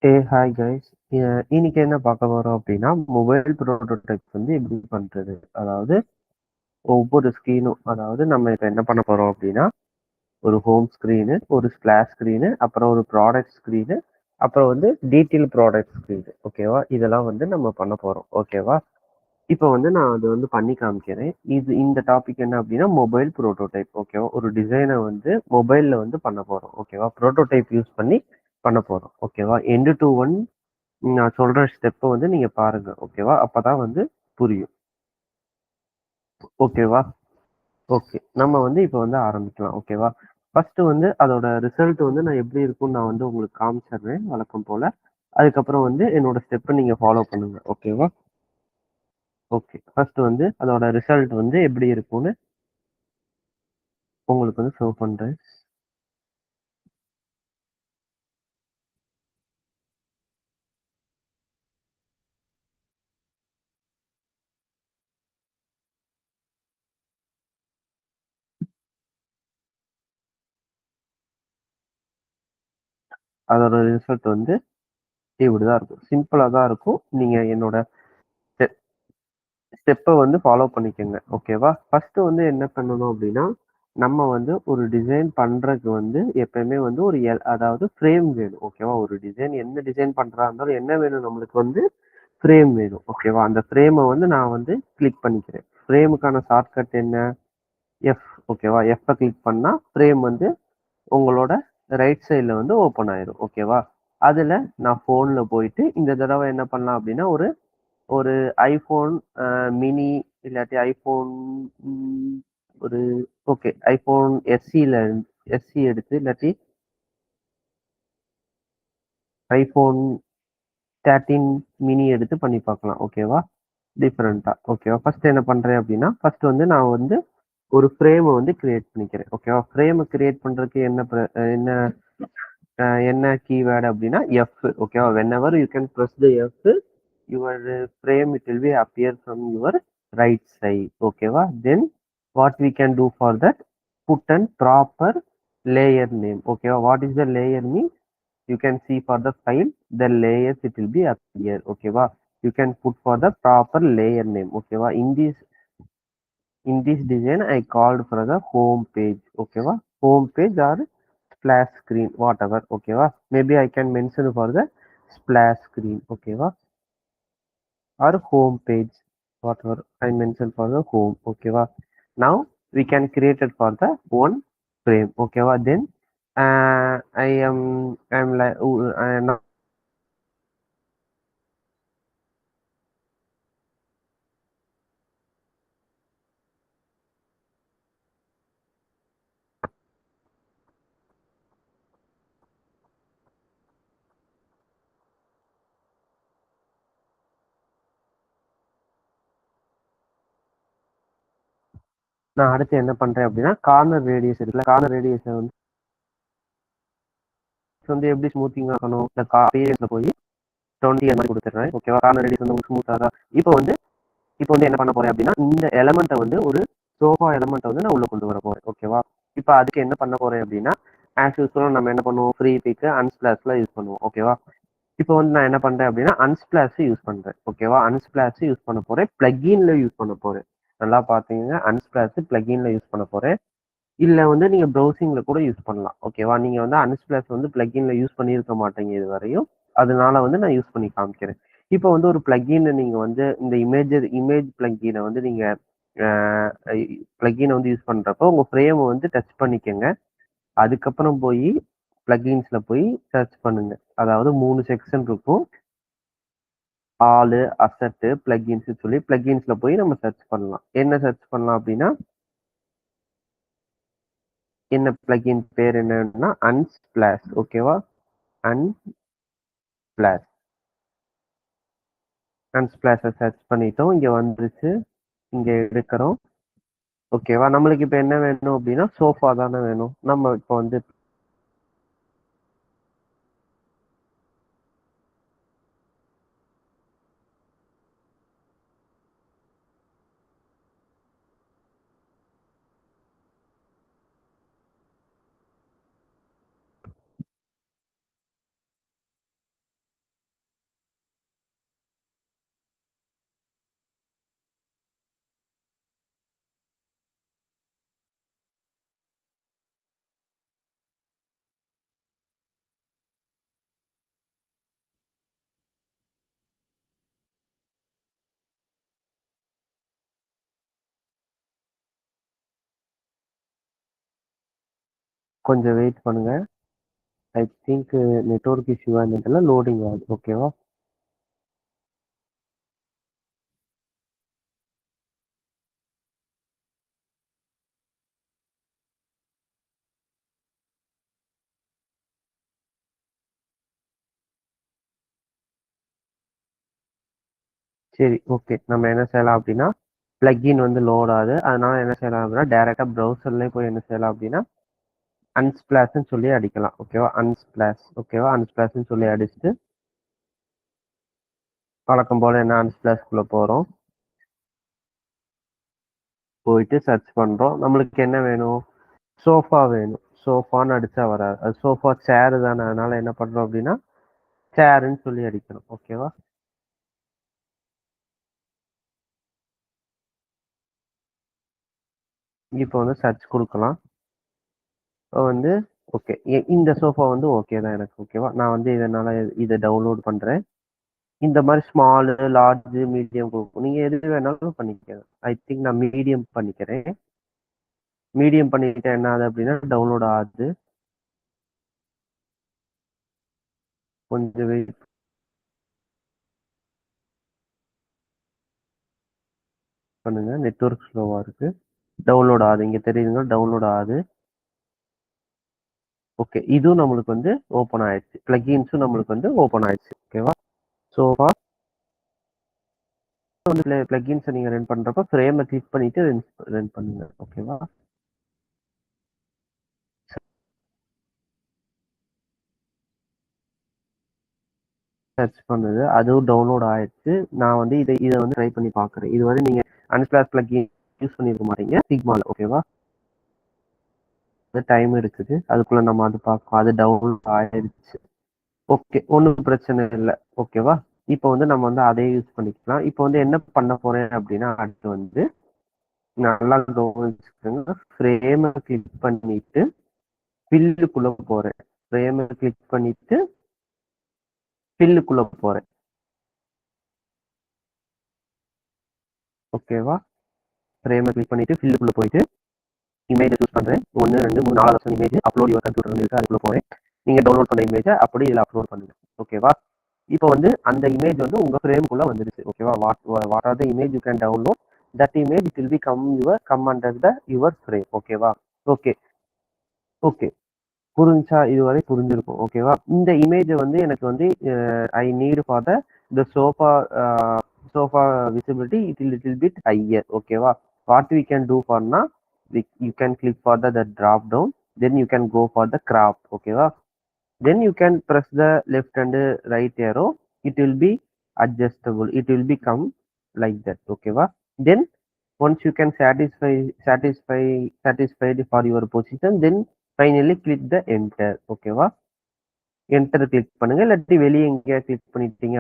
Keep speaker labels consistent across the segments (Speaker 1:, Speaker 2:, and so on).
Speaker 1: Hi guys. இன்னைக்கு என்ன பார்க்க போறோம் அப்படின்னா, மொபைல் ப்ரோட்டோடைப் வந்து எப்படி பண்றது? அதாவது ஒவ்வொரு ஸ்க்ரீனும் அதாவது நம்ம இப்ப என்ன பண்ண போறோம் அப்படின்னா, ஒரு ஹோம் ஸ்க்ரீனு, ஒரு ஸ்பிளாஷ் ஸ்க்ரீனு, அப்புறம் ஒரு ப்ராடக்ட் ஸ்க்ரீனு, அப்புறம் வந்து டீட்டெயில் ப்ராடக்ட் ஸ்க்ரீனு. ஓகேவா? இதெல்லாம் வந்து நம்ம பண்ண போறோம். ஓகேவா? இப்போ வந்து நான் அது வந்து பண்ணி காமிக்கிறேன். இந்த டாபிக் என்ன அப்படின்னா, மொபைல் ப்ரோட்டோடைப். ஓகேவா? ஒரு டிசைனை வந்து மொபைல்ல வந்து பண்ண போறோம். ஓகேவா? ப்ரோட்டோடைப் யூஸ் பண்ணி பண்ண போறோம். ஓகேவா? எண்டு டு ஒன் நான் சொல்ற ஸ்டெப்ப வந்து நீங்க பாருங்க. ஓகேவா? அப்பதான் வந்து புரியும். ஓகேவா? ஓகே. நம்ம வந்து இப்ப வந்து ஆரம்பிக்கலாம். ஓகேவா? ஃபர்ஸ்ட் வந்து அதோட ரிசல்ட் வந்து நான் எப்படி இருக்கும்னு நான் வந்து உங்களுக்கு காமிச்சிடுறேன் வழக்கம் போல. அதுக்கப்புறம் வந்து என்னோட ஸ்டெப்ப நீங்க ஃபாலோ பண்ணுங்க. ஓகேவா? ஓகே. ஃபர்ஸ்ட் வந்து அதோட ரிசல்ட் வந்து எப்படி இருக்கும்னு உங்களுக்கு வந்து ஷோ பண்றேன். அதோட ரிசல்ட் வந்து இப்படிதான் இருக்கும். சிம்பிளா தான் இருக்கும். நீங்க என்னோட ஸ்டெப்ப வந்து ஃபாலோ பண்ணிக்கங்க. ஓகேவா? ஃபர்ஸ்ட் வந்து என்ன பண்ணணும் அப்படின்னா, நம்ம வந்து ஒரு டிசைன் பண்றதுக்கு வந்து எப்பயுமே வந்து ஒரு அதாவது ஃப்ரேம் வேணும். ஓகேவா? ஒரு டிசைன் எந்த டிசைன் பண்றதா இருந்தாலும் என்ன வேணும் நம்மளுக்கு வந்து ஃப்ரேம் வேணும். ஓகேவா? அந்த ஃப்ரேம வந்து நான் வந்து கிளிக் பண்ணிக்கிறேன். ஃப்ரேமுக்கான ஷார்ட்கட் என்ன? எஃப். ஓகேவா? எஃப்ப கிளிக் பண்ணா ஃப்ரேம் வந்து உங்களோட ரைட் சைடுல வந்து ஓப்பன் ஆயிரும். ஓகேவா? அதுல நான் ஃபோன்ல போயிட்டு இந்த தடவ என்ன பண்ணலாம் அப்படின்னா, ஒரு ஒரு ஐஃபோன் மினி இல்லாட்டி ஐஃபோன் ஒரு ஓகே ஐஃபோன் எஸ்சி எடுத்து இல்லாட்டி ஐஃபோன் 13 மினி எடுத்து பண்ணி பார்க்கலாம். ஓகேவா? டிஃப்ரெண்ட்டா. ஓகேவா? ஃபர்ஸ்ட் என்ன பண்றேன் அப்படின்னா, ஃபர்ஸ்ட் வந்து நான் வந்து ஒரு ஃப்ரேம வந்து கிரியேட் பண்ணிக்கிறேன். ஓகேவா? ஃப்ரேம கிரியேட் பண்றதுக்கு என்ன என்ன கீவேர்ட் அப்படின்னா எஃப். ஓகேவா? whenever you can press the F, your frame it will be appear from your right side. ஓகேவா? then what we can do for that, put an proper layer name. ஓகேவா? what is the layer means, you can see for the file the layers it will be appear. ஓகேவா? you can put for the proper layer name. ஓகேவா? in this design I called for the home page. ஓகேவா? home page or splash screen, whatever. ஓகேவா? maybe I can mention for the splash screen. ஓகேவா? or home page, whatever I mentioned for the home. ஓகேவா? now we can create it for the one frame. ஓகேவா? then I'm like நான் அடுத்து என்ன பண்றேன் அப்படின்னா, corner radius இருக்குல்ல, corner radius வந்து எப்படி ஸ்மூத்திங் ஆகணும், இந்த ரேடியஸ்ல போய் 20 அந்த மாதிரி கொடுத்துட்றேன். ஓகேவா? கார்னர் ரேடியஸ் வந்து உங்களுக்கு ஸ்மூத்தா தான். இப்போ வந்து என்ன பண்ண போறேன் அப்படின்னா, இந்த எலமெண்ட்டை வந்து ஒரு சோஃபா எலமெண்ட்டை வந்து நான் உள்ள கொண்டு வர போறேன். ஓகேவா? இப்போ அதுக்கு என்ன பண்ண போறேன் அப்படின்னா, ஆஸ் யூஸ்வல் நம்ம என்ன பண்ணுவோம், ஃப்ரீ பிக் அன்ஸ்பிளாஷ்ல யூஸ் பண்ணுவோம். ஓகேவா? இப்போ வந்து நான் என்ன பண்றேன் அப்படின்னா, அன்ஸ்பிளாஷ் யூஸ் பண்றேன். ஓகேவா? அன்ஸ்பிளாஷ் யூஸ் பண்ண போறேன். பிளக்கின்ல யூஸ் பண்ண போறேன். நல்லா பாத்தீங்க, அன்ஸ்பிளாஷ் பிளக்கின்ல யூஸ் பண்ண போறேன். இல்ல வந்து நீங்க ப்ரௌசிங்ல கூட யூஸ் பண்ணலாம். ஓகேவா? நீங்க வந்து அன்ஸ்பிளாஷ் வந்து பிளக்கின்ல யூஸ் பண்ணியிருக்க மாட்டீங்க இது வரையும். அதனால வந்து நான் யூஸ் பண்ணி காமிக்கிறேன். இப்போ வந்து ஒரு பிளக்கின் நீங்க வந்து இந்த இமேஜ் பிளக்கினை வந்து நீங்க பிளக்கினை வந்து யூஸ் பண்றப்போ உங்க ஃப்ரேமை வந்து டச் பண்ணிக்கங்க. அதுக்கப்புறம் போய் பிளக்கின்ஸ்ல போய் சர்ச் பண்ணுங்க. அதாவது 3 செக்ஷன் இருக்கும். ஆளு, அசெட், பிளக்கின்ஸ் சொல்லி பிளக்கின்ஸ்ல போய் நம்ம சர்ச் பண்ணலாம். என்ன சர்ச் பண்ணலாம் அப்படின்னா, என்ன பிளக்கின் பேர் என்னன்னா அன்ஸ்பிளாஷ். ஓகேவா? அன்ஸ்பிளாஷ். அன்ஸ்பிளாஷை சர்ச் பண்ணிட்டோம். இங்க வந்துருச்சு. இங்க எடுக்கிறோம். ஓகேவா? நம்மளுக்கு இப்ப என்ன வேணும் அப்படின்னா, சோஃபா தானே வேணும். நம்ம இப்போ வந்து கொஞ்சம் வெயிட் பண்ணுங்க. ஐ திங்க் நெட்வொர்க் இஷ்யூவா இருந்ததுல லோடிங் ஆகுது. ஓகேவா? சரி, ஓகே. நம்ம என்ன செய்யலாம் அப்படின்னா, பிளக்இன் வந்து லோட் ஆகுது. அதனால என்ன செய்யலாம் அப்படின்னா, டைரக்டா ப்ரௌசர்லயே போய் என்ன செய்யலாம் அப்படின்னா, அன்ஸ்பிளாஷ்ன்னு சொல்லி அடிக்கலாம். ஓகேவா? அன்ஸ்பிளாஷ். ஓகேவா? அன்ஸ்பிளாஷ்ன்னு சொல்லி அடிச்சுட்டு வழக்கம் போல என்ன அன்ஸ்பிளாஷ்குள்ள போறோம். போயிட்டு சர்ச் பண்றோம். நம்மளுக்கு என்ன வேணும்? சோஃபா வேணும். சோஃபான்னு அடிச்சா வராது. அது சோஃபா சேரு தானே. அதனால என்ன பண்றோம் அப்படின்னா, சேருன்னு சொல்லி அடிக்கணும். ஓகேவா? இப்போ வந்து சர்ச் கொடுக்கலாம். இப்போ வந்து ஓகே. இந்த சோஃபா வந்து ஓகே தான் எனக்கு. ஓகேவா? நான் வந்து இதனால இதை டவுன்லோட் பண்றேன். இந்த மாதிரி ஸ்மாலு, லார்ஜ், மீடியம் கொடுக்கும். நீங்க எது வேணாலும் பண்ணிக்கலாம். ஐ திங்க் நான் மீடியம் பண்ணிக்கிறேன். மீடியம் பண்ணிக்கிட்டா என்ன ஆகுது அப்படின்னா டவுன்லோட் ஆகுது. கொஞ்சம் வெயிட் பண்ணுங்க. நெட்வொர்க் ஸ்லோவா இருக்கு. டவுன்லோட் ஆகுது. இங்க தெரியுதுங்க, டவுன்லோட் ஆகுது. ஓகே, இதுவும் நம்மளுக்கு வந்து ஓப்பன் ஆயிடுச்சு. பிளக்இன்ஸும் நம்மளுக்கு வந்து ஓப்பன் ஆயிடுச்சு. ஓகேவா? ஸோ வந்து பிளக்இன்ஸை நீங்க ரன் பண்றப்ப ஃப்ரேமை கிளிக் பண்ணிட்டு ரன் பண்ணுங்க. ஓகேவா? சர்ச் பண்ணுது, அதுவும் டவுன்லோட் ஆயிடுச்சு. நான் வந்து இதை வந்து ட்ரை பண்ணி பார்க்குறேன். இது வந்து நீங்க அன்ஸ்பிளாஷ் பிளக்இன் யூஸ் பண்ணிருக்க மாட்டீங்க சிக்மால. ஓகேவா? அது டைம் இருக்குது. அதுக்குள்ள நம்ம அது பார்க்கலாம். அது டவுன்லோட் ஆயிடுச்சு. ஓகே, ஒன்றும் பிரச்சனை இல்லை. ஓகேவா? இப்போ வந்து நம்ம வந்து அதே யூஸ் பண்ணிக்கலாம். இப்போ வந்து என்ன பண்ண போறேன் அப்படின்னா, அடுத்து வந்து நல்லா கவனிச்சுக்கோங்க. ஃப்ரேமை கிளிக் பண்ணிட்டு ஃபில்லுக்குள்ள போறேன். ஃப்ரேமை கிளிக் பண்ணிட்டு ஃபில்லுக்குள்ள போறேன். ஓகேவா? ஃப்ரேமை கிளிக் பண்ணிட்டு ஃபில்லுக்குள்ள போயிட்டு இமேஜ் சூஸ் பண்றேன். 1 2 3 4 option image upload your computer இருக்கு. அதுக்குள்ள போறேன். நீங்க டவுன்லோட் பண்ண இமேஜை அப்படி இதில் அப்லோட் பண்ணுங்க. ஓகேவா? இப்போ வந்து அந்த இமேஜ் வந்து உங்க ஃப்ரேம்குள்ள வந்துருச்சு. ஓகேவா? What are the image you can download that image it will be come under the your frame. ஓகேவா? ஓகே. ஓகே, புரிஞ்சா? இதுவரை புரிஞ்சிருக்கும். ஓகேவா? இந்த இமேஜை வந்து எனக்கு வந்து I need for the sofa visibility it little bit higher. ஓகேவா? வாட் வி கேன் டூ ஃபார்னா you can click for the drop down, then you can go for the crop. ஓகேவா? then you can press the left and right arrow. It will be adjustable. It will become like that. ஓகேவா? then once you can satisfied for your position, then finally click the enter. ஓகேவா? Enter click பண்ணுங்க. இல்லாட்டி வெளியே எங்கேயா click பண்ணிட்டீங்க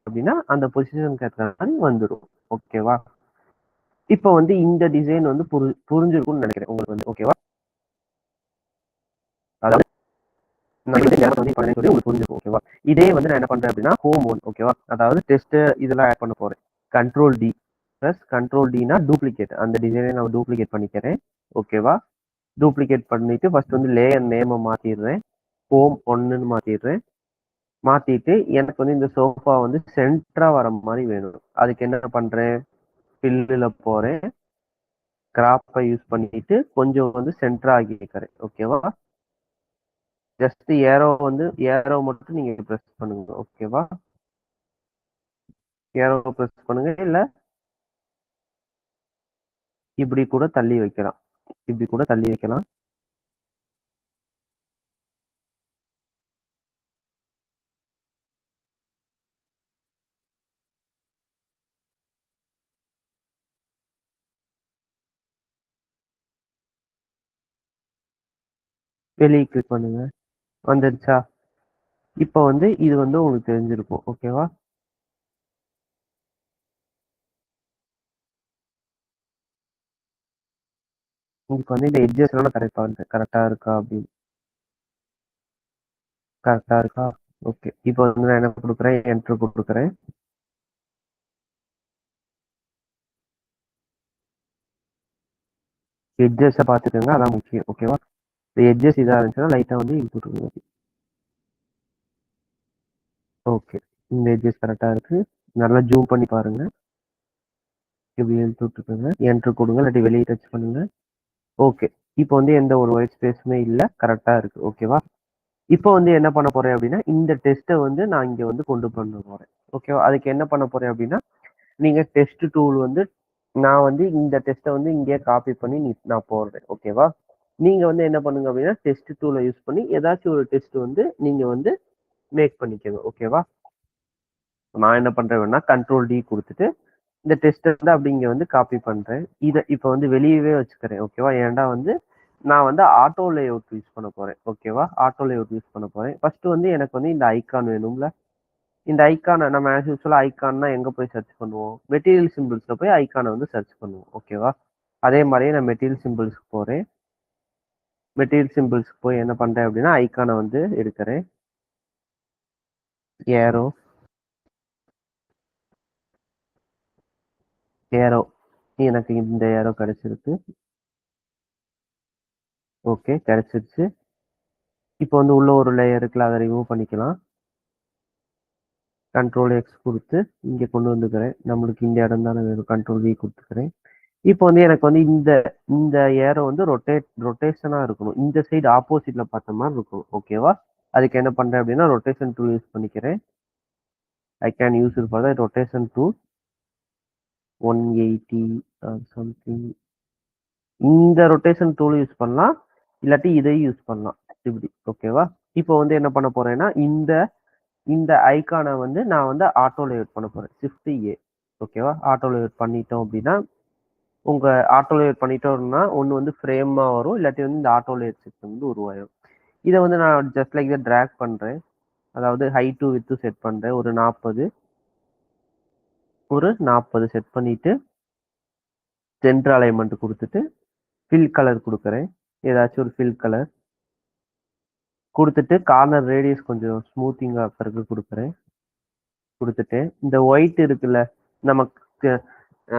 Speaker 1: அப்படின்னா அந்த பொசிஷனுக்கு ஏற்ற மாதிரி வந்துடும். ஓகேவா? இப்போ வந்து இந்த டிசைன் வந்து புரிஞ்சிருக்கும்னு நினைக்கிறேன் உங்களுக்கு வந்து. ஓகேவா? அதாவது உங்களுக்கு புரிஞ்சிருக்கும். ஓகேவா? இதே வந்து நான் என்ன பண்றேன் அப்படின்னா ஹோம் ஒன். ஓகேவா? அதாவது டெஸ்ட் இதெல்லாம் ஆட் பண்ண போறேன். கண்ட்ரோல் டி பிளஸ் கண்ட்ரோல் டினா டூப்ளிகேட். அந்த டிசைனை நான் டூப்ளிகேட் பண்ணிக்கிறேன். ஓகேவா? டூப்ளிகேட் பண்ணிட்டு ஃபர்ஸ்ட் வந்து லேயர் நேமை மாத்திடுறேன். ஹோம் ஒன்னுன்னு மாத்திடுறேன். மாத்திட்டு எனக்கு வந்து இந்த சோஃபா வந்து சென்டரா வர மாதிரி வேணும். அதுக்கு என்ன பண்றேன்? ஃபில்லுல போறேன். கிராப்பை யூஸ் பண்ணிட்டு கொஞ்சம் வந்து சென்டரா ஆக்கிக்கிறேன். ஓகேவா? ஜஸ்ட் ஏரோ மட்டும் நீங்க ப்ரெஸ் பண்ணுங்க. ஓகேவா? ஏரோ ப்ரெஸ் பண்ணுங்க. இல்ல இப்படி கூட தள்ளி வைக்கலாம். இப்படி கூட தள்ளி வைக்கலாம். வெளியே கிளிக் பண்ணுங்க. வந்துருச்சா? இப்போ வந்து இது வந்து உங்களுக்கு தெரிஞ்சிருக்கும். ஓகேவா? உங்களுக்கு வந்து இந்த எட்ஜஸ் எல்லாம் கரெக்டா இருக்கா அப்படின்னு. கரெக்டா இருக்கா? ஓகே. இப்போ வந்து நான் என்ன கொடுக்குறேன்? என்ட்ரு கொடுக்குறேன். எட்ஜஸை பார்த்துக்கோங்க, அதான் முக்கியம். ஓகேவா? இந்த எட்ஜஸ் இதாக இருந்துச்சுன்னா லைட்டாக வந்து இழுத்து விட்டுருங்க. ஓகே, இந்த எட்ஜஸ் கரெக்டாக இருக்கு. நல்லா ஜூம் பண்ணி பாருங்க. இப்படி இழுத்து விட்டுருக்குங்க, என்ட்ரு கொடுங்க, இல்லாட்டி வெளியே டச் பண்ணுங்க. ஓகே, இப்போ வந்து எந்த ஒரு ஒயிட் ஸ்பேஸுமே இல்லை, கரெக்டாக இருக்கு. ஓகேவா? இப்போ வந்து என்ன பண்ண போறேன் அப்படின்னா, இந்த டெஸ்ட்டை வந்து நான் இங்கே வந்து கொண்டு பண்ண போறேன். ஓகேவா? அதுக்கு என்ன பண்ண போறேன் அப்படின்னா, நீங்க டெஸ்ட் டூல் வந்து நான் வந்து இந்த டெஸ்ட்டை வந்து இங்கேயே காப்பி பண்ணி நான் போடுறேன். ஓகேவா? நீங்க வந்து என்ன பண்ணுங்க அப்படின்னா, டெஸ்ட் டூலை யூஸ் பண்ணி ஏதாச்சும் ஒரு டெஸ்ட் வந்து நீங்க வந்து மேக் பண்ணிக்கோங்க. ஓகேவா? நான் என்ன பண்றேன்னா, கண்ட்ரோல் டி கொடுத்துட்டு இந்த டெஸ்ட்டை வந்து அப்படி இங்க வந்து காப்பி பண்றேன். இதை இப்போ வந்து வெளியவே வச்சுக்கிறேன். ஓகேவா? ஏன்டா வந்து நான் வந்து ஆட்டோ லேஅவுட் யூஸ் பண்ண போறேன். ஓகேவா? ஆட்டோ லேஅவுட் யூஸ் பண்ண போறேன். ஃபர்ஸ்ட் வந்து எனக்கு வந்து இந்த ஐகான் வேணும்ல. இந்த ஐகானை நம்ம ஆஸ் யூஸ்வலா ஐகான்னா எங்க போய் சர்ச் பண்ணுவோம்? மெட்டீரியல் சிம்பிள்ஸ்ல போய் ஐகானை வந்து சர்ச் பண்ணுவோம். ஓகேவா? அதே மாதிரியே நான் மெட்டீரியல் சிம்பிள்ஸ்க்கு போறேன். மெட்டீரியல் சிம்பிள்ஸ்க்கு போய் என்ன பண்றேன் அப்படின்னா, ஐகானை வந்து எடுக்கிறேன். ஏரோ ஏரோ எனக்கு இந்த ஏரோ கிடைச்சிருக்கு. ஓகே, கிடைச்சிருச்சு. இப்போ வந்து உள்ள ஒரு லேயர் இருக்குல்ல, அதை ரிமூவ் பண்ணிக்கலாம். கண்ட்ரோல் எக்ஸ் கொடுத்து இங்கே கொண்டு வந்துக்கிறேன். நம்மளுக்கு இந்த இடம் தானே வேணும், கண்ட்ரோல் வி கொடுத்துக்கிறேன். இப்போ வந்து எனக்கு வந்து இந்த இந்த ஏரோ வந்து ரொட்டேஷனா இருக்கணும். இந்த சைடு ஆப்போசிட்ல பார்த்த மாதிரி இருக்கணும். ஓகேவா? அதுக்கு என்ன பண்றேன் அப்படின்னா, ரொட்டேஷன் டூல் யூஸ் பண்ணிக்கிறேன். I can use it for the rotation tool 180 something. இந்த ரொட்டேஷன் டூல் யூஸ் பண்ணலாம், இல்லாட்டி இதையும் யூஸ் பண்ணலாம். இப்படி. ஓகேவா? இப்போ வந்து என்ன பண்ண போறேன்னா, இந்த இந்த ஐகானை வந்து நான் வந்து ஆட்டோ லேஅவுட் பண்ண போறேன். Shift A. ஓகேவா? ஆட்டோ லேஅவுட் பண்ணிட்டோம் அப்படின்னா, உங்க ஆட்டோ லேஅவுட் பண்ணிட்டோம்னா ஒன்று வந்து ஃப்ரேமா வரும், இல்லாட்டி வந்து இந்த ஆட்டோ லேஅவுட் சிஸ்டம் வந்து உருவாயிடும். இதை வந்து நான் ஜஸ்ட் லைக் இதை ட்ராக் பண்றேன். அதாவது ஹைட்டு வித்து செட் பண்றேன். ஒரு 40 செட் பண்ணிட்டு சென்டர் அலைன்மெண்ட் கொடுத்துட்டு ஃபில் கலர் கொடுக்குறேன். ஏதாச்சும் ஒரு ஃபில் கலர் கொடுத்துட்டு கார்னர் ரேடியஸ் கொஞ்சம் ஸ்மூத்திங் ஆக்கிறதுக்கு கொடுக்குறேன். கொடுத்துட்டு இந்த ஒயிட் இருக்குல்ல, நமக்கு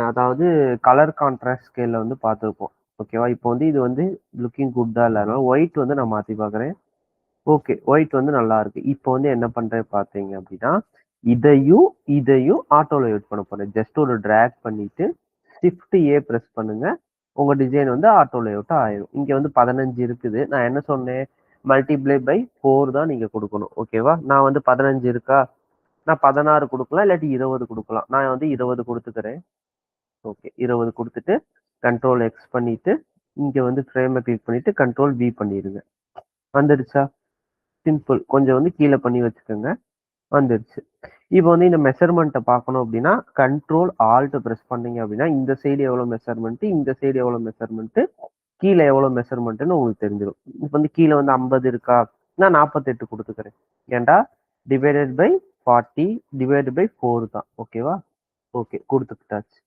Speaker 1: அதாவது கலர் கான்ட்ராஸ்ட் ஸ்கேல்ல வந்து பார்த்துருப்போம். ஓகேவா? இப்போ வந்து இது வந்து லுக்கிங் குட்டா இல்லை, ஒயிட் வந்து நான் மாற்றி பார்க்குறேன். ஓகே, ஒயிட் வந்து நல்லா இருக்கு. இப்போ வந்து என்ன பண்றேன் பார்த்தீங்க அப்படின்னா, இதையும் இதையும் ஆட்டோல யூஸ் பண்ண போறேன். ஜஸ்ட் ஒரு டிராக் பண்ணிட்டு ஷிஃப்ட் ஏ பிரஸ் பண்ணுங்க, உங்க டிசைன் வந்து ஆட்டோ லேஅவுட் ஆயிடும். இங்க வந்து 15 இருக்குது. நான் என்ன சொன்னேன், மல்டிப்ளை பை 4 தான் நீங்க கொடுக்கணும். ஓகேவா? நான் வந்து 15 இருக்கா, நான் 16 கொடுக்கலாம், இல்லாட்டி 20 கொடுக்கலாம். நான் வந்து 20 கொடுத்துக்கிறேன். ஓகே, 20 கொடுத்துட்டு கண்ட்ரோல் எக்ஸ் பண்ணிட்டு இங்க வந்து ஃப்ரேமை கிளிக் பண்ணிட்டு கண்ட்ரோல் வி பண்ணிடுங்க. வந்துடுச்சா? சிம்பிள். கொஞ்சம் வந்து கீழே பண்ணி வச்சுக்கோங்க. வந்துடுச்சு. இப்போ வந்து இந்த மெஷர்மெண்ட்டை பார்க்கணும் அப்படின்னா, கண்ட்ரோல் ஆல்ட் ப்ரெஸ் பண்ணீங்க அப்படின்னா, இந்த சைடு எவ்வளோ மெஷர்மெண்ட், இந்த சைடு எவ்வளோ மெஷர்மெண்ட், கீழே எவ்வளோ மெஷர்மெண்ட்னு உங்களுக்கு தெரிஞ்சிடும். இப்போ வந்து கீழே வந்து 50 இருக்கா, நான் 48 கொடுத்துக்கிறேன். ஏன்டா டிவைடட் பை 40 டிவைடட் பை 4 தான். ஓகேவா? ஓகே, கொடுத்துக்கிட்டாச்சு.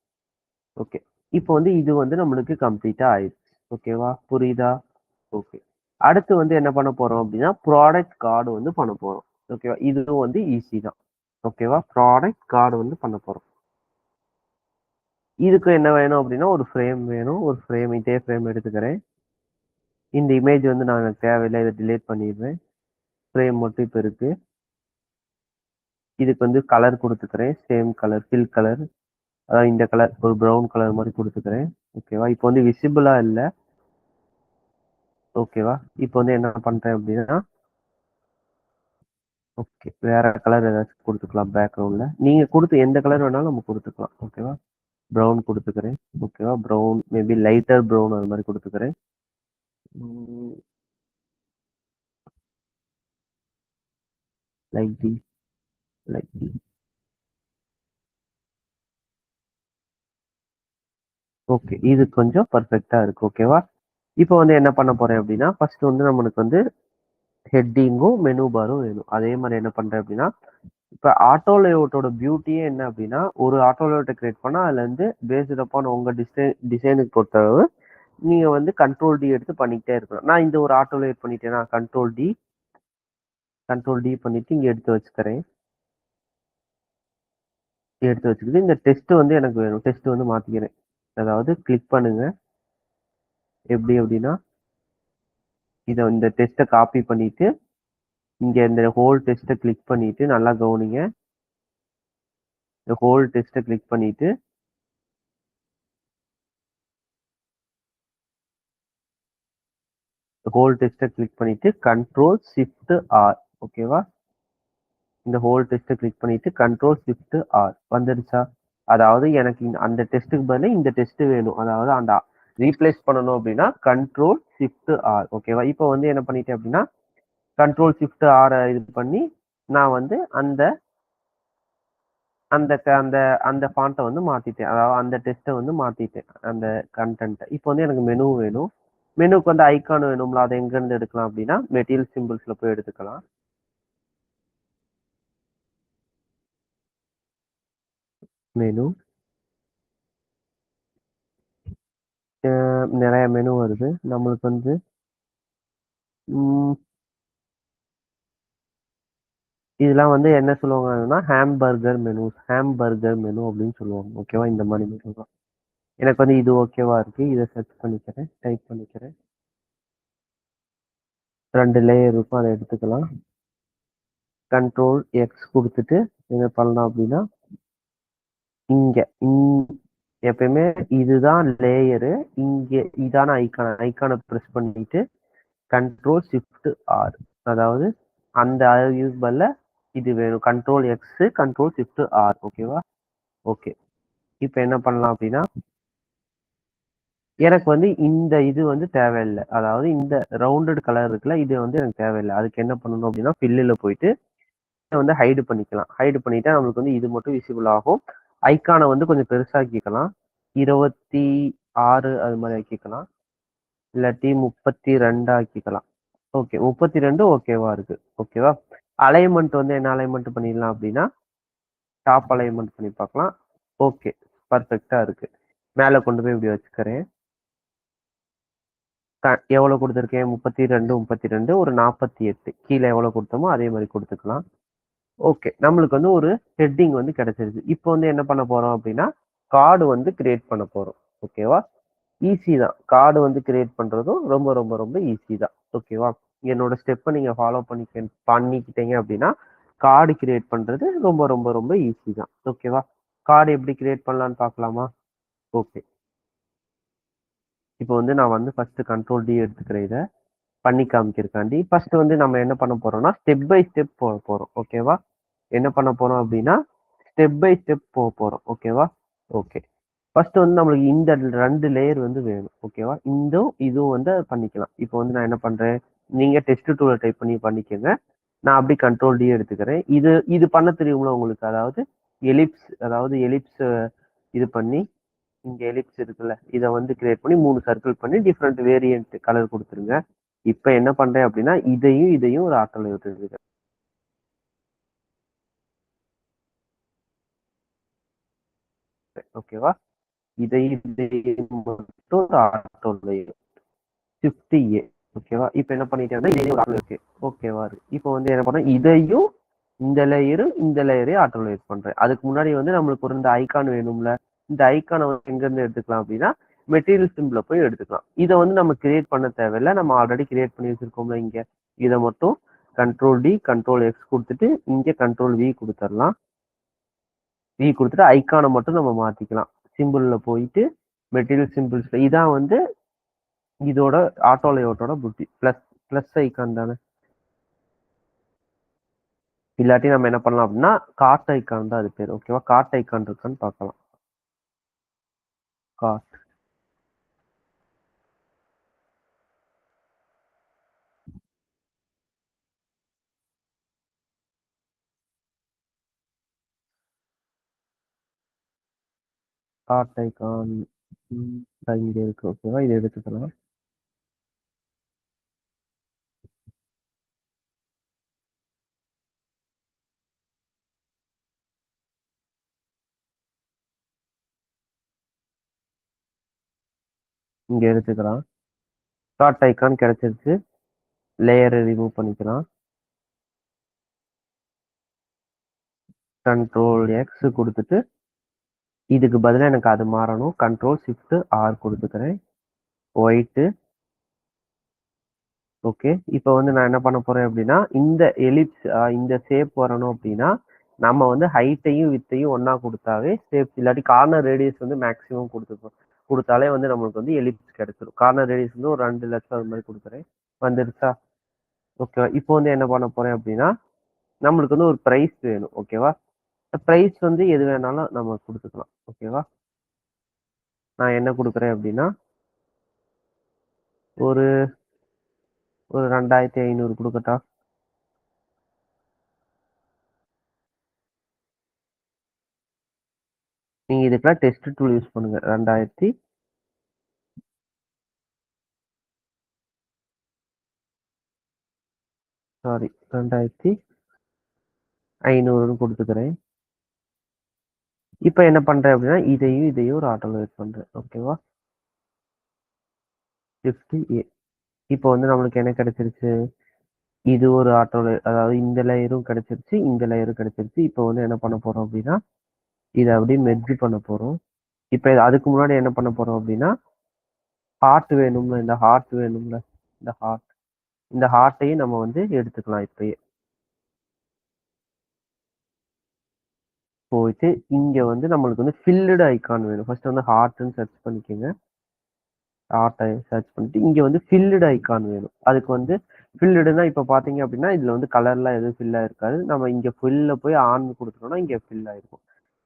Speaker 1: ஓகே, இப்போ வந்து இது வந்து நம்மளுக்கு கம்ப்ளீட்டா ஆயிடுச்சு. ஓகேவா? புரியுதா? ஓகே, அடுத்து வந்து என்ன பண்ண போறோம் அப்படின்னா, ப்ராடக்ட் கார்டு வந்து பண்ண போறோம். ஓகேவா? இதுவும் வந்து ஈஸி தான். ஓகேவா? ப்ராடக்ட் கார்டு வந்து பண்ண போறோம். இதுக்கு என்ன வேணும் அப்படின்னா, ஒரு ஃப்ரேம் வேணும். ஒரு ஃப்ரேம், இதே ஃப்ரேம் எடுத்துக்கிறேன். இந்த இமேஜ் வந்து நான் எனக்கு தேவையில்லை, இதை டிலீட் பண்ணிடுறேன். ஃப்ரேம் மட்டும் இப்போ இருக்கு. இதுக்கு வந்து கலர் கொடுத்துக்கிறேன். Same colour, fill colour. அதாவது இந்த கலர், ஒரு ப்ரௌன் கலர் மாதிரி கொடுத்துக்கிறேன். ஓகேவா? இப்போ வந்து விசிபிளா இல்லை. ஓகேவா? இப்போ வந்து என்ன பண்றேன் அப்படின்னா, ஓகே, வேற கலர் ஏதாச்சும் கொடுத்துக்கலாம் பேக்ரவுண்ட்ல. நீங்க கொடுத்து எந்த கலர் வேணாலும் நம்ம கொடுத்துக்கலாம். ஓகேவா? ப்ரௌன் கொடுத்துக்கிறேன். ஓகேவா? ப்ரௌன், மேபி லைட்டர் ப்ரௌன் அது மாதிரி கொடுத்துக்கிறேன். Like the like the okay, இது கொஞ்சம் பர்ஃபெக்டா இருக்கு. ஓகேவா? இப்போ வந்து என்ன பண்ண போறேன் அப்படின்னா, ஃபர்ஸ்ட் வந்து நம்மளுக்கு வந்து ஹெட்டிங்கும் மெனு பாரும் வேணும். அதே மாதிரி என்ன பண்றேன் அப்படின்னா, இப்போ ஆட்டோ லேஅவுட்டோட பியூட்டியே என்ன அப்படின்னா, ஒரு ஆட்டோ லேஅவுட்டை கிரியேட் பண்ணா அதுல இருந்து பேஸ்ட் அப்பான் உங்க டிசைனுக்கு பொறுத்தளவு நீங்க வந்து கண்ட்ரோல் டி எடுத்து பண்ணிக்கிட்டே இருக்கணும். நான் இந்த ஒரு ஆட்டோ லேஅவுட் பண்ணிட்டேன்னா கண்ட்ரோல் டி பண்ணிட்டு இங்க எடுத்து வச்சுக்கிறேன். எடுத்து வச்சுக்கிட்டு இந்த டெஸ்ட் வந்து எனக்கு வேணும். டெஸ்ட் வந்து மாத்திக்கிறேன். அதாவது கிளிக் பண்ணுங்க, எப்படி அப்படின்னா இதை இந்த டெஸ்ட்டை காப்பி பண்ணிட்டு இங்க இந்த ஹோல் டெஸ்ட்டை கிளிக் பண்ணிட்டு நல்லா கவனிங்க. இந்த ஹோல் டெஸ்ட்டை கிளிக் பண்ணிட்டு ஹோல் டெஸ்ட்டை கிளிக் பண்ணிட்டு கண்ட்ரோல் ஷிஃப்ட் ஆர். ஓகேவா? இந்த ஹோல் டெஸ்ட்டை கிளிக் பண்ணிட்டு கண்ட்ரோல் ஷிஃப்ட் ஆர் வந்துடுச்சா? அதாவது எனக்கு அந்த டெஸ்ட்டுக்கு பதிலா இந்த டெஸ்ட் வேணும். அதாவது அந்த ரீப்ளேஸ் பண்ணணும் அப்படின்னா கண்ட்ரோல் ஷிஃப்ட் ஆர். ஓகேவா? இப்போ வந்து என்ன பண்ணிட்டேன் அப்படின்னா கண்ட்ரோல் ஷிஃப்ட் ஆர் இது பண்ணி நான் வந்து அந்த அந்த அந்த அந்த ஃபாண்ட்டை வந்து மாத்திட்டேன். அதாவது அந்த டெஸ்ட்டை வந்து மாத்திட்டேன். அந்த கண்டென்ட்டை. இப்போ வந்து எனக்கு மெனு வேணும். மெனுக்கு வந்து ஐகான் வேணும்ல, அதை எங்க இருந்து எடுக்கலாம் அப்படின்னா மெட்டீரியல் சிம்பிள்ஸ்ல போய் எடுத்துக்கலாம். மெனு நிறைய மெனு வருது. நம்மளுக்கு வந்து இதெல்லாம் வந்து என்ன சொல்லுவாங்கன்னா ஹாம்பர்கர் மெனு அப்படின்னு சொல்லுவாங்க. ஓகேவா? இந்த மாதிரி மெனு தான். எனக்கு வந்து இது ஓகேவா இருக்கு. இதை சர்ச் பண்ணிக்கிறேன், டைப் பண்ணிக்கிறேன். 2 லேயர் இருக்கும், அதை எடுத்துக்கலாம். கண்ட்ரோல் எக்ஸ் கொடுத்துட்டு என்ன பண்ணலாம் அப்படின்னா இங்க எப்பயுமே இதுதான் லேயரு. இங்க இதான ஐக்கானை ப்ரெஸ் பண்ணிட்டு கண்ட்ரோல் ஷிஃப்ட் ஆர். அதாவது அந்த யூஸ் பண்ணல இது வேணும். Control X control shift R. ஓகேவா? ஓகே. இப்போ என்ன பண்ணலாம் அப்படின்னா எனக்கு வந்து இந்த இது வந்து தேவையில்லை. அதாவது இந்த ரவுண்டட் கலர் இருக்குல்ல, இது வந்து எனக்கு தேவையில்லை. அதுக்கு என்ன பண்ணணும் அப்படின்னா ஃபில்லில் போயிட்டு வந்து ஹைடு பண்ணிக்கலாம். ஹைடு பண்ணிட்டா நம்மளுக்கு வந்து இது மட்டும் விசிபிள் ஆகும். ஐக்கானை வந்து கொஞ்சம் பெருசாக்கிக்கலாம். 26 அது மாதிரி ஆக்கிக்கலாம். இல்லாட்டி 32 ஆக்கிக்கலாம். ஓகே, 32 ஓகேவா இருக்கு. ஓகேவா? அலைன்மெண்ட் வந்து என்ன அலைன்மெண்ட் பண்ணிடலாம் அப்படின்னா டாப் அலைன்மெண்ட் பண்ணி பார்க்கலாம். ஓகே, பர்ஃபெக்டா இருக்கு. மேலே கொண்டு போய் இப்படி வச்சுக்கிறேன். எவ்வளவு கொடுத்துருக்கேன்? 32 ஒரு 48. கீழே எவ்வளவு கொடுத்தோமோ அதே மாதிரி கொடுத்துக்கலாம். ஓகே, நம்மளுக்கு வந்து ஒரு ஹெட்டிங் வந்து கிடைச்சிருச்சு. இப்போ வந்து என்ன பண்ண போறோம் அப்படின்னா கார்டு வந்து கிரியேட் பண்ண போறோம். ஓகேவா? ஈஸி தான். கார்டு வந்து கிரியேட் பண்றதும் ரொம்ப ரொம்ப ரொம்ப ஈஸி தான். ஓகேவா? என்னோட ஸ்டெப்பை நீங்க ஃபாலோ பண்ணிக்கிட்டீங்க அப்படின்னா கார்டு கிரியேட் பண்றது ரொம்ப ரொம்ப ரொம்ப ஈஸி தான். ஓகேவா? கார்டு எப்படி கிரியேட் பண்ணலாம்னு பார்க்கலாமா? ஓகே, இப்போ வந்து நான் வந்து ஃபர்ஸ்ட் கண்ட்ரோல் டி எடுத்துக்கிறேன். இதை பண்ணி காமிக்கிறக்காண்டி ஃபர்ஸ்ட் வந்து நம்ம என்ன பண்ண போறோம்னா ஸ்டெப் பை ஸ்டெப் போக போறோம். ஓகேவா? என்ன பண்ண போறோம் அப்படின்னா ஸ்டெப் பை ஸ்டெப் போக போறோம். ஓகேவா? ஓகே, ஃபர்ஸ்ட் வந்து நம்மளுக்கு இந்த 2 லேயர் வந்து வேணும். ஓகேவா? இதுவும் வந்து பண்ணிக்கலாம். இப்போ வந்து நான் என்ன பண்றேன், நீங்க டெஸ்ட் டூலை டைப் பண்ணி பண்ணிக்கோங்க. நான் அப்படி கண்ட்ரோல் டி எடுத்துக்கிறேன். இது இது பண்ண தெரியுங்களா உங்களுக்கு? அதாவது எலிப்ஸ் இது பண்ணி இங்க எலிப்ஸ் இருக்குல்ல, இதை வந்து கிரியேட் பண்ணி 3 சர்க்கிள் பண்ணி டிஃப்ரெண்ட் வேரியன்ட் கலர் கொடுத்துருங்க. இப்ப என்ன பண்றேன் அப்படின்னா இதையும் ஒரு ஆட்டோல விட்டுருக்கேன். ஓகேவா? இதையும் மட்டும் ஒரு ஆட்டோல ஷிஃப்ட் ஏ. ஓகேவா? இப்போ என்ன பண்ணிட்டேன்னா இதையும் ஒரு ஆட்டோல இருக்கு. ஓகேவா இருக்கு. இப்போ வந்து என்ன பண்றேன், இதையும் இந்த லேயரையும் ஆட்டோல யூஸ் பண்றேன். அதுக்கு முன்னாடி வந்து நம்மளுக்கு ஒரு இந்த ஐகான் வேணும்ல, இந்த ஐகானை வந்து எங்க இருந்து எடுத்துக்கலாம் அப்படின்னா மெட்டீரியல் சிம்பிள போய் எடுத்துக்கலாம். இதை வந்து நம்ம கிரியேட் பண்ண தேவையில்லை. நம்ம ஆல்ரெடி கிரியேட் பண்ணி வச்சிருக்கோம்ல இங்க. இதை மட்டும் கண்ட்ரோல் டி கண்ட்ரோல் எக்ஸ் கொடுத்துட்டு இங்க கண்ட்ரோல் வி கொடுத்துடலாம். வி கொடுத்துட்டு ஐகானை மட்டும் நம்ம மாத்திக்கலாம். சிம்பிள்ல போயிட்டு மெட்டீரியல் சிம்பிள்ஸ்ல இதான் வந்து இதோட ஆட்டோ லேஅவுட்டோட புத்தி. பிளஸ் ஐகான் தானே. இல்லாட்டி நம்ம என்ன பண்ணலாம் அப்படின்னா கார்ட் ஐகான் தான் அது பேர். ஓகேவா? கார்ட் ஐகான் இருக்கான்னு பார்க்கலாம். கார்ட் கார்ட் ஐகான் இங்க இருக்கு. ஓகேவா? இதை எடுத்துக்கலாம். இங்க எடுத்துக்கலாம். கார்ட் ஐகான் கிடைச்சிருச்சு. லேயரை ரிமூவ் பண்ணிக்கலாம். கண்ட்ரோல் எக்ஸ் கொடுத்துட்டு இதுக்கு பதிலாக எனக்கு அது மாறணும். கண்ட்ரோல் ஷிஃப்ட் ஆர் கொடுத்துக்கிறேன். ஒயிட்டு. ஓகே, இப்போ வந்து நான் என்ன பண்ண போறேன் அப்படின்னா இந்த எலிப்ஸ் இந்த ஷேப் வரணும் அப்படின்னா நம்ம வந்து ஹைட்டையும் வித்தையும் ஒண்ணா கொடுத்தாவே ஷேப், இல்லாட்டி கார்னர் ரேடியஸ் வந்து மேக்ஸிமம் கொடுத்தாலே வந்து நம்மளுக்கு வந்து எலிப்ஸ் கிடைச்சிடும். கார்னர் ரேடியஸ் வந்து ஒரு 2 லட்சம் அது மாதிரி கொடுக்குறேன். வந்துருச்சா? ஓகேவா? இப்போ வந்து என்ன பண்ண போறேன் அப்படின்னா நம்மளுக்கு வந்து ஒரு ப்ரைஸ் வேணும். ஓகேவா? ப்ரைஸ் வந்து எது வேணாலும் நம்ம கொடுத்துக்கலாம். ஓகேவா? நான் என்ன கொடுக்குறேன் அப்படின்னா ஒரு ஒரு 2500 கொடுக்கட்டா? நீங்க இதுக்கெல்லாம் டெஸ்ட் டூல் யூஸ் பண்ணுங்க. 2000 சாரி 2500 கொடுத்துக்கிறேன். இப்போ என்ன பண்றேன் அப்படின்னா இதையும் ஒரு ஆட்டோல வெயிட் பண்றேன். ஓகேவா? 50A. இப்போ வந்து நம்மளுக்கு என்ன கிடைச்சிருச்சு? இது ஒரு ஆட்டோல, அதாவது இந்த லேயரும் கிடைச்சிருச்சு, இந்த லேயரும் கிடைச்சிருச்சு. இப்போ வந்து என்ன பண்ண போறோம் அப்படின்னா இதை அப்படியே மெர்ஜ் பண்ண போறோம். இப்போ அதுக்கு முன்னாடி என்ன பண்ண போறோம் அப்படின்னா ஹார்ட் வேணும்ல, இந்த ஹார்ட் வேணும்ல, இந்த ஹார்ட்டையும் நம்ம வந்து எடுத்துக்கலாம். இப்பயே போயிட்டு இங்க வந்து நம்மளுக்கு வந்து ஃபில்டு ஐகான் வேணும். ஃபர்ஸ்ட் வந்து ஹார்ட்னு சர்ச் பண்ணிக்கோங்க. ஹார்ட்டை சர்ச் பண்ணிட்டு இங்க வந்து ஃபில்டு ஐகான் வேணும். அதுக்கு வந்து ஃபில்டுனா இப்போ பாத்தீங்க அப்படின்னா இதுல வந்து கலர்லாம் எதுவும் ஃபில் ஆயிருக்காது. நம்ம இங்க ஃபில்ல போய் ஆன் கொடுத்துட்டோம்னா இங்க ஃபில் ஆயிருக்கும்.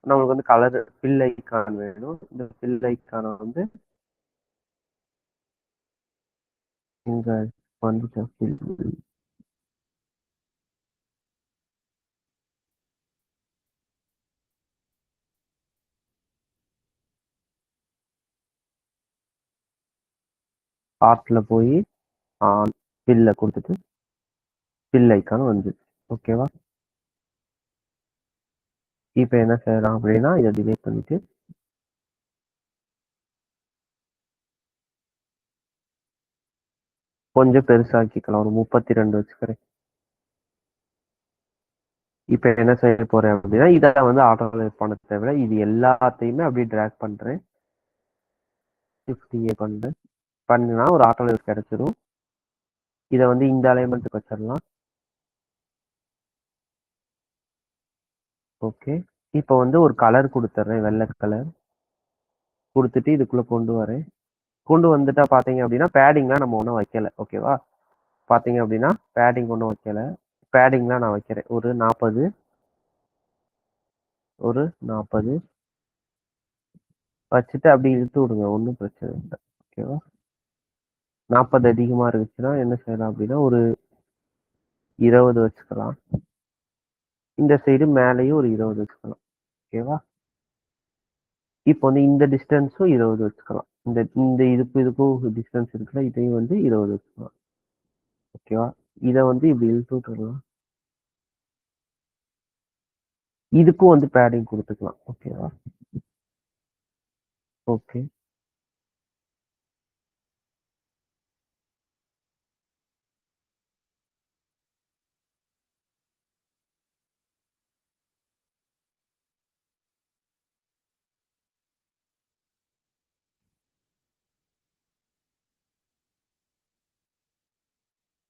Speaker 1: நம்மளுக்கு வந்து கலர் ஃபில் ஐகான் வேணும். இந்த ஃபில் ஐகானை வந்து இங்க வந்துச்சு. ஹார்ட்ல போய் ஆன் ஃபில்ல கொடுத்துட்டு ஃபில் ஐக்கான் வந்துச்சு. ஓகேவா? இப்போ என்ன செய்யலாம் அப்படின்னா இதை டிலீட் பண்ணிட்டு கொஞ்சம் பெருசாக்கிக்கலாம். ஒரு 32 வச்சுக்கிறேன். இப்போ என்ன செய்ய போறேன் அப்படின்னா இதை வந்து ஆட்டோல பண்ண தேவை. இது எல்லாத்தையுமே அப்படியே டிராக் பண்றேன். 50A பண்றேன். பண்ணினா ஒரு ஆட்டோல கிடைச்சிடும். இதை வந்து இந்த அலைன்மெண்ட்டுக்கு வச்சிடலாம். ஓகே, இப்போ வந்து ஒரு கலர் கொடுத்துட்றேன், வெள்ளை கலர் கொடுத்துட்டு இதுக்குள்ள கொண்டு வரேன். கொண்டு வந்துட்டா பாத்தீங்க அப்படின்னா பேடிங்லாம் நம்ம ஒன்றும் வைக்கல. ஓகேவா? பாத்தீங்க அப்படின்னா பேடிங் ஒன்றும் வைக்கல. பேடிங்லாம் நான் வைக்கிறேன் ஒரு 40 வச்சுட்டு அப்படி இழுத்து விடுங்க. ஒன்றும் பிரச்சனை இல்லை. ஓகேவா? 40 அதிகமா இருந்துச்சுன்னா என்ன செய்யலாம் அப்படின்னா ஒரு 20 வச்சுக்கலாம். இந்த சைடு மேலேயும் ஒரு 20 வச்சுக்கலாம். ஓகேவா? இப்போ வந்து இந்த டிஸ்டன்ஸும் 20 வச்சுக்கலாம். இந்த இந்த இதுக்கும் டிஸ்டன்ஸ் இருக்குல்ல, இதையும் வந்து 20 வச்சுக்கலாம். ஓகேவா? இதை வந்து இப்படி இழுத்து விட்டுறலாம். இதுக்கும் வந்து பேடிங் கொடுத்துக்கலாம். ஓகேவா? ஓகே,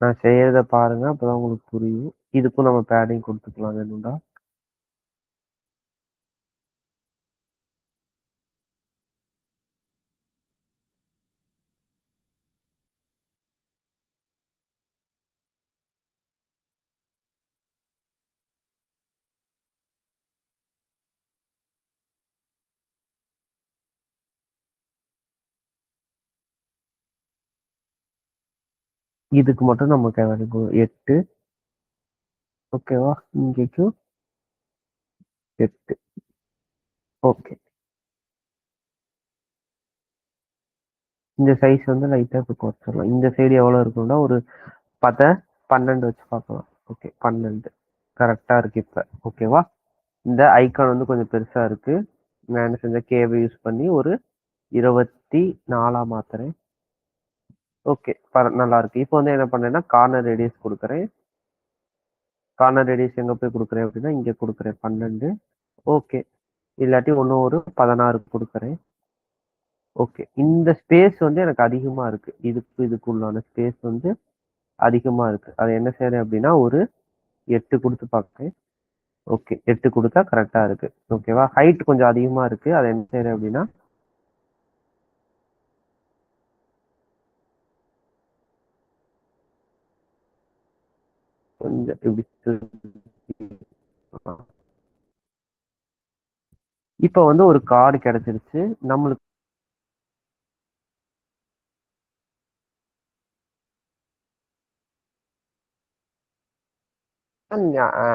Speaker 1: நான் செய்யறத பாருங்க, அப்பதான் உங்களுக்கு புரியும். இதுக்கும் நம்ம பேடிங் கொடுத்துக்கலாம் வேணும்டா. இதுக்கு மட்டும் நமக்கு வேணும் 8. ஓகேவா? இங்கேக்கும் 8. ஓகே, இந்த சைஸ் வந்து லைட்டா இப்போ குறைச்சிடலாம். இந்த சைடு எவ்வளவு இருக்கும்னா ஒரு 12 வச்சு பார்க்கலாம். ஓகே, 12 கரெக்டா இருக்கு இப்ப. ஓகேவா? இந்த ஐகான் வந்து கொஞ்சம் பெருசா இருக்கு. நான் என்ன செஞ்ச கேவை யூஸ் பண்ணி ஒரு 24 மாத்துறேன். ஓகே, நல்லா இருக்கு. இப்போ வந்து என்ன பண்ணேன்னா கார்னர் ரேடியஸ் கொடுக்குறேன். கார்னர் ரேடியஸ் எங்க போய் கொடுக்குறேன் அப்படின்னா இங்க கொடுக்குறேன் 12. ஓகே, இல்லாட்டி ஒன்னும் ஒரு 16 கொடுக்குறேன். ஓகே. இந்த ஸ்பேஸ் வந்து எனக்கு அதிகமா இருக்கு. இதுக்குள்ளான ஸ்பேஸ் வந்து அதிகமா இருக்கு. அத என்ன செய்றேன் அப்படின்னா, ஒரு 8 குடுத்து பார்க்கிறேன். ஓகே. 8 குடுத்தா கரெக்ட்டா இருக்கு. ஓகேவா? ஹைட் கொஞ்சம் அதிகமா இருக்கு. அத என்ன செய்றேன் அப்படின்னா, கொஞ்சம் இப்படி இப்ப வந்து ஒரு கார்டு கிடைச்சிருச்சு. நம்மளுக்கு அ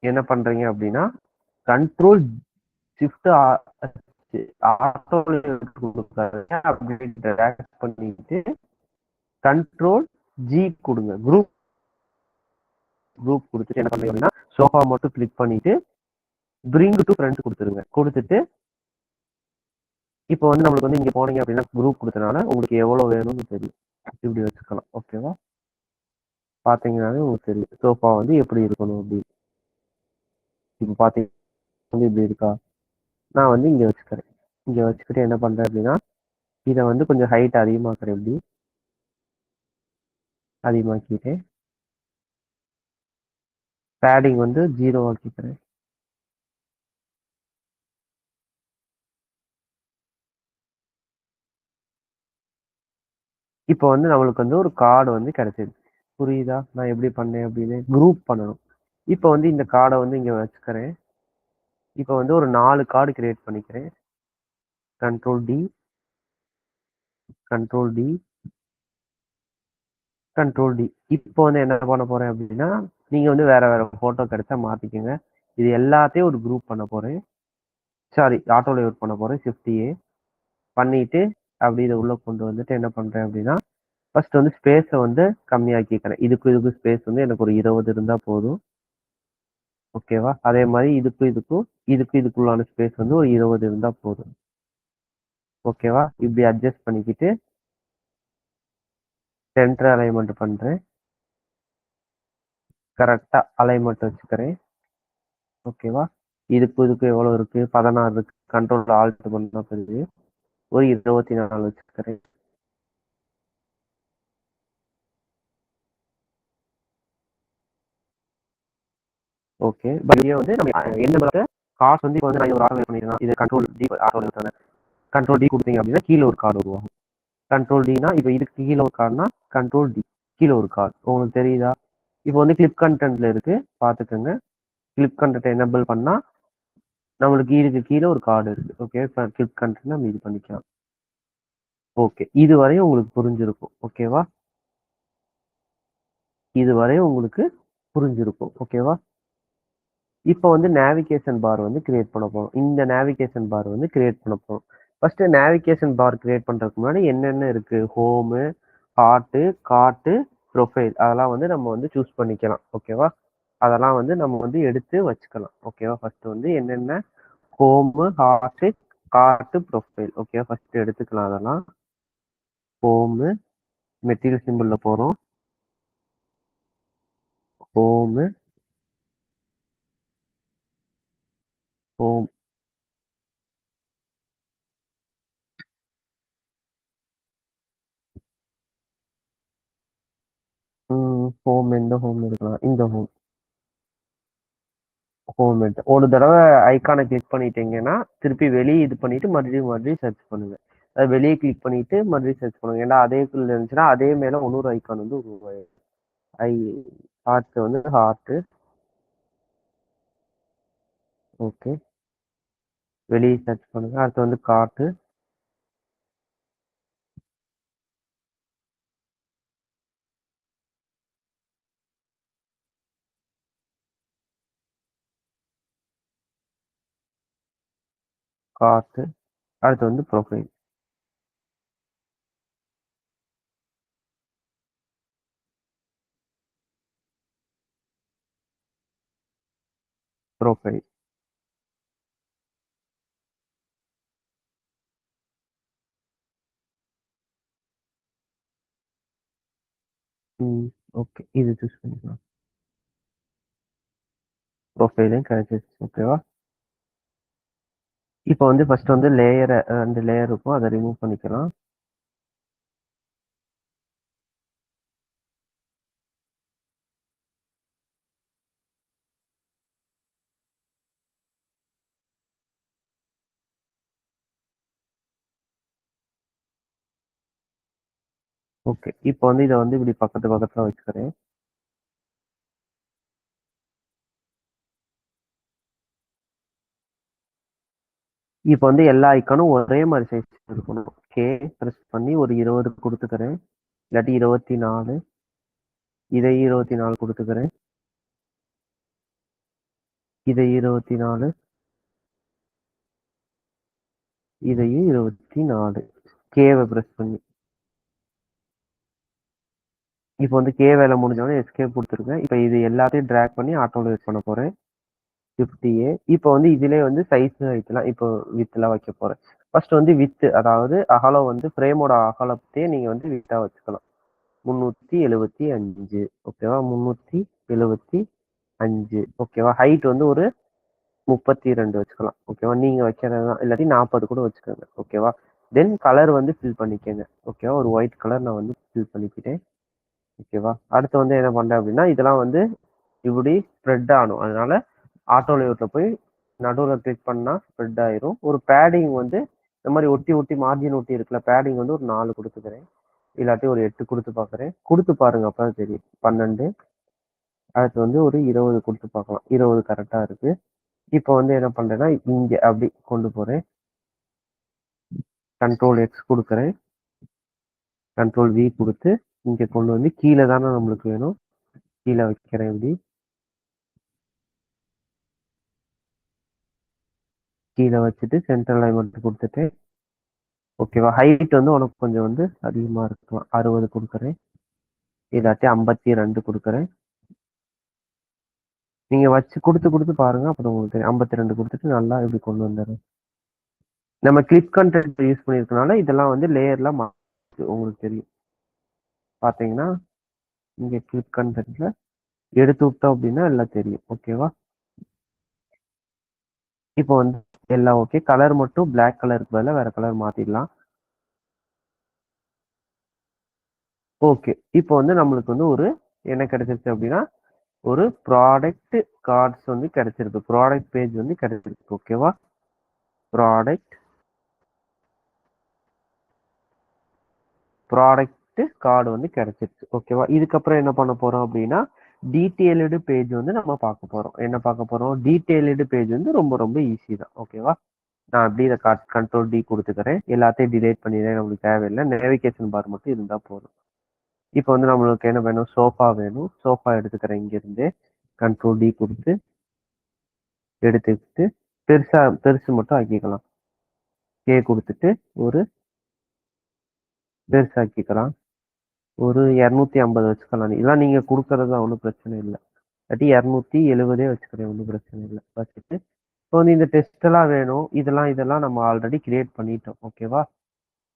Speaker 1: என்ன பண்றீங்க அப்படின்னா, கண்ட்ரோல் ஷிஃப்ட் ஆட்டோல குடுக்காதீங்க. அப்படியே டிராக் பண்ணிட்டு கண்ட்ரோல் ஜி குடுங்க. குரூப் குரூப் குடுத்துட்டு என்ன பண்றீங்க அப்படின்னா, சோஃபா மட்டும் கிளிக் பண்ணிட்டு பிரிங் டு ஃப்ரண்ட் குடுத்துருங்க. குடுத்துட்டு இப்போ வந்து நம்மளுக்கு வந்து இங்க போனீங்க அப்படின்னா குரூப் குடுத்தனால உங்களுக்கு எவ்வளவு வேணும்னு தெரியும். இப்படி வச்சுக்கலாம். ஓகேவா? பாத்தீங்கன்னாலே உங்களுக்கு தெரியும். சோஃபா வந்து எப்படி இருக்கணும் அப்படின்னு. இப்ப பாத்தீங்கன்னா வந்து இப்படி இருக்கா? நான் வந்து இங்க வச்சுக்கிறேன். இங்க வச்சுக்கிட்டு என்ன பண்றேன் அப்படின்னா, இத வந்து கொஞ்சம் ஹைட் அதிகமாக்குறேன் இப்படி. அதிகமாக்கிட்டு பேடிங் வந்து 0 ஆக்கிக்கிறேன். இப்போ வந்து நம்மளுக்கு வந்து ஒரு கார்டு வந்து கிடைச்சிருச்சு. புரியுதா? நான் எப்படி பண்ணேன் அப்படின்னு. குரூப் பண்ணணும். இப்போ வந்து இந்த கார்டை வந்து இங்க வச்சுக்கிறேன். இப்போ வந்து ஒரு 4 கார்டு கிரியேட் பண்ணிக்கிறேன். Control D, control D, control D. இப்போ வந்து என்ன பண்ண போறேன் அப்படின்னா, நீங்க வந்து வேற வேற போட்டோ கிடைச்சா மாத்திக்கங்க. இது எல்லாத்தையும் ஒரு குரூப் பண்ண போறேன். சாரி, ஆட்டோ லேஅவுட் பண்ண போறேன். ஷிஃப்ட் ஏ பண்ணிட்டு அப்படி இதை உள்ள கொண்டு வந்துட்டு என்ன பண்றேன் அப்படின்னா, ஃபர்ஸ்ட் வந்து ஸ்பேஸை வந்து கம்மியாக்கிக்கிறேன். இதுக்கு ஸ்பேஸ் வந்து எனக்கு ஒரு 20 இருந்தா போதும். ஓகேவா? அதே மாதிரி இதுக்குள்ளான ஸ்பேஸ் வந்து ஒரு 20 இருந்தா போதும். ஓகேவா? இப்படி அட்ஜஸ்ட் பண்ணிக்கிட்டு சென்டர் அலைன்மெண்ட் பண்றேன். கரெக்டா அலைன்மெண்ட் வச்சுக்கிறேன். ஓகேவா? இதுக்கு எவ்வளவு இருக்கு? 16 இருக்கு. கண்ட்ரோல் ஆல்ட் பண்ணா பெரிய ஒரு 24 வச்சுக்கிறேன். ஓகே. பட் இங்கே வந்து நம்ம என்ன காசு வந்து இப்போ வந்து நான் ஒரு ஆட்டோ பண்ணிருக்கேன். இது control D auto control D கொடுத்தீங்க அப்படின்னா கீழே ஒரு கார்டு உருவாகும். கண்ட்ரோல் டினா இப்போ இதுக்கு கீழே ஒரு கார்டுனா கண்ட்ரோல் டி கீழே ஒரு கார்டு உங்களுக்கு தெரியுதா? இப்போ வந்து கிளிப் கண்டென்ட்ல இருக்கு. பார்த்துக்கோங்க. கிளிப் கண்டென்ட் எனபிள் பண்ணா நம்மளுக்கு இதுக்கு கீழே ஒரு கார்டு இருக்கு. ஓகே. கிளிப் கண்டென்ட் நம்ம இது பண்ணிக்கலாம். ஓகே. இதுவரையும் உங்களுக்கு புரிஞ்சிருக்கும். ஓகேவா? இதுவரையும் உங்களுக்கு புரிஞ்சிருக்கும். ஓகேவா? இப்போ வந்து நேவிகேஷன் பார் வந்து கிரியேட் பண்ண போறோம். இந்த நேவிகேஷன் பார் வந்து கிரியேட் பண்ண போறோம். ஃபர்ஸ்ட் நேவிகேஷன் பார் கிரியேட் பண்றதுக்கு முன்னாடி என்னென்ன இருக்கு? ஹோமு, ஹார்ட்டு, கார்ட்டு, ப்ரொஃபைல் அதெல்லாம் வந்து நம்ம வந்து சூஸ் பண்ணிக்கலாம். ஓகேவா? அதெல்லாம் வந்து நம்ம வந்து எடுத்து வச்சுக்கலாம். ஓகேவா? ஃபர்ஸ்ட் வந்து என்னென்ன ஹோமு, ஹார்ட்டு, கார்ட்டு, ப்ரொஃபைல். ஓகேவா? ஃபர்ஸ்ட் எடுத்துக்கலாம் அதெல்லாம். ஹோமு, மெட்டீரியல் சிம்பிள்ல போறோம். ஹோமு, ஹோம், ஹோம் எந்த ஹோம் இருக்கலாம்? இந்த ஹோம். ஹோம்மேட் ஒரு தடவை ஐகானை கிளிக் பண்ணிட்டீங்கன்னா திருப்பி வெளியே இது பண்ணிட்டு மறுபடியும் சர்ச் பண்ணுங்க. அது வெளியே கிளிக் பண்ணிட்டு மறுபடியும் சர்ச் பண்ணுங்க. ஏன்னா அதேக்குள்ள இருந்துச்சுன்னா அதே மேல இன்னொரு ஐகான் வந்து உருவாயிடும். ஐ ஹார்ட் வந்து ஹார்ட். ஓகே. வெளியே சர்ச் பண்ணுங்க. அடுத்து வந்து கார்ட்டு, கார்ட்டு. அடுத்து வந்து ப்ரொஃபைல். ப்ரொஃபைல். ம். ஓகே. இது சூஸ் பண்ணிக்கலாம். ப்ரொஃபைலையும் கிடைச்சிருச்சு. ஓகேவா? இப்போ வந்து ஃபர்ஸ்ட் வந்து லேயரை 2 லேயர் இருக்கும், அதை ரிமூவ் பண்ணிக்கலாம். ஓகே, இப்போ வந்து இதை வந்து இப்படி பக்கத்து பக்கத்துல வச்சுக்கிறேன். இப்போ வந்து எல்லா ஐக்கானும் ஒரே மாதிரி சைஸ் இருக்கணும். கே ப்ரெஸ் பண்ணி ஒரு 20 கொடுத்துக்கிறேன், இல்லாட்டி 24, இதை 24 கொடுத்துக்கிறேன், இதை 24, இதையும் 24, கேவை ப்ரெஸ் பண்ணி. இப்போ வந்து கே வேலை முடிஞ்சோடனே எஸ்கேப் கொடுத்துருக்கேன். இப்போ இது எல்லாத்தையும் ட்ராக் பண்ணி ஆட்டோவில் யூஸ் பண்ண போகிறேன். 50A. இப்போ வந்து இதிலே வந்து சைஸ் வைக்கலாம். இப்போ வித்லாம் வைக்க போகிறேன். ஃபர்ஸ்ட் வந்து வித்து, அதாவது அகலம் வந்து ஃப்ரேமோட அகலத்தையே நீங்கள் வந்து வித்தா வச்சுக்கலாம். 375. ஓகேவா? 375. ஓகேவா? ஹைட் வந்து ஒரு 32 வச்சுக்கலாம். ஓகேவா? நீங்கள் வைக்கிறது தான், இல்லாட்டி 40 கூட வச்சுக்கோங்க. ஓகேவா? தென் கலர் வந்து ஃபில் பண்ணிக்கோங்க. ஓகேவா? ஒரு ஒயிட் கலர் நான் வந்து ஃபில் பண்ணிக்கிட்டேன். ஓகேவா? அடுத்து வந்து என்ன பண்ணேன் அப்படின்னா, இதெல்லாம் வந்து இப்படி ஸ்ப்ரெட் ஆகணும். அதனால ஆட்டோ லேஅவுட்ல போய் நடுவில் கிளிக் பண்ணா ஸ்ப்ரெட் ஆயிரும். ஒரு பேடிங் வந்து இந்த மாதிரி ஒட்டி ஒட்டி மார்ஜின் ஒட்டி இருக்குல்ல, பேடிங் வந்து ஒரு 4 கொடுத்துக்கிறேன், இல்லாட்டி ஒரு 8 கொடுத்து பார்க்குறேன். கொடுத்து பாருங்க, அப்பதான் தெரியும். 12. அடுத்து வந்து ஒரு 20 கொடுத்து பார்க்கலாம். 20 கரெக்டா இருக்கு. இப்போ வந்து என்ன பண்றேன்னா, இங்க அப்படி கொண்டு போறேன். கண்ட்ரோல் எக்ஸ் கொடுக்குறேன், கண்ட்ரோல் வி கொடுத்து இங்க கொண்டு வந்து கீழே தானே நம்மளுக்கு வேணும், கீழே வைக்கிறேன். இப்படி கீழே வச்சுட்டு சென்ட்ரல் அலைன்மெண்ட் கொடுத்துட்டு, ஓகேவா? ஹைட் வந்து உனக்கு கொஞ்சம் வந்து அதிகமா இருக்கலாம், 60 கொடுக்குறேன், இல்லாட்டி 52 கொடுக்குறேன். நீங்க வச்சு கொடுத்து கொடுத்து பாருங்க, அப்புறம் உங்களுக்கு தெரியும். 52 கொடுத்துட்டு நல்லா இப்படி கொண்டு வந்துடுறேன். நம்ம கிளிப் கண்டென்ட் யூஸ் பண்ணியிருக்கனால இதெல்லாம் வந்து லேயர்ல உங்களுக்கு தெரியும். பாத்தீங்கன்னா இங்க கிளிப் கண்டென்ட்ல எடுத்து விட்டோம் அப்படின்னா எல்லாம் தெரியும். ஓகேவா? இப்போ வந்து எல்லாம் ஓகே. கலர் மட்டும் பிளாக் கலருக்கு பதிலாக வேற கலர் மாத்திடலாம். ஓகே, இப்போ வந்து நம்மளுக்கு வந்து ஒரு என்ன கிடைச்சிருச்சு அப்படின்னா, ஒரு ப்ராடக்ட் கார்ட்ஸ் வந்து கிடைச்சிருக்கு, ப்ராடக்ட் பேஜ் வந்து கிடைச்சிருக்கு. ஓகேவா? ப்ராடக்ட் கார்டு வந்து கிடைச்சிருச்சு. ஓகேவா? இதுக்கப்புறம் என்ன பண்ண போறோம் அப்படின்னா, டீட்டெயில்டு பேஜ் வந்து நம்ம பார்க்க போறோம். என்ன பார்க்க போறோம்? டீட்டெயில்டு பேஜ் வந்து ரொம்ப ரொம்ப ஈஸி தான். ஓகேவா? நான் அப்படி இதை கண்ட்ரோல் டி கொடுத்துக்கிறேன். எல்லாத்தையும் டிலேட் பண்ணிடுறேன், நம்மளுக்கு தேவையில்லை. நேவிகேஷன் பார் மட்டும் இருந்தா போதும். இப்போ வந்து நம்மளுக்கு என்ன வேணும்? சோஃபா வேணும். சோஃபா எடுத்துக்கிறேன். இங்கிருந்து கண்ட்ரோல் டி கொடுத்து எடுத்துக்கிட்டு பெருசு மட்டும் ஆக்கிக்கலாம். கே கொடுத்துட்டு ஒரு பெருசாக்கிக்கலாம். ஒரு 250 வச்சுக்கலாம். இதெல்லாம் நீங்க கொடுக்கறது ஒன்றும் பிரச்சனை இல்லை. இல்லாட்டி 270 வச்சுக்கிறேன், ஒன்றும் பிரச்சனை இல்லை. வச்சுட்டு இப்போ வந்து இந்த டெஸ்ட் எல்லாம் வேணும். இதெல்லாம் நம்ம ஆல்ரெடி கிரியேட் பண்ணிட்டோம். ஓகேவா?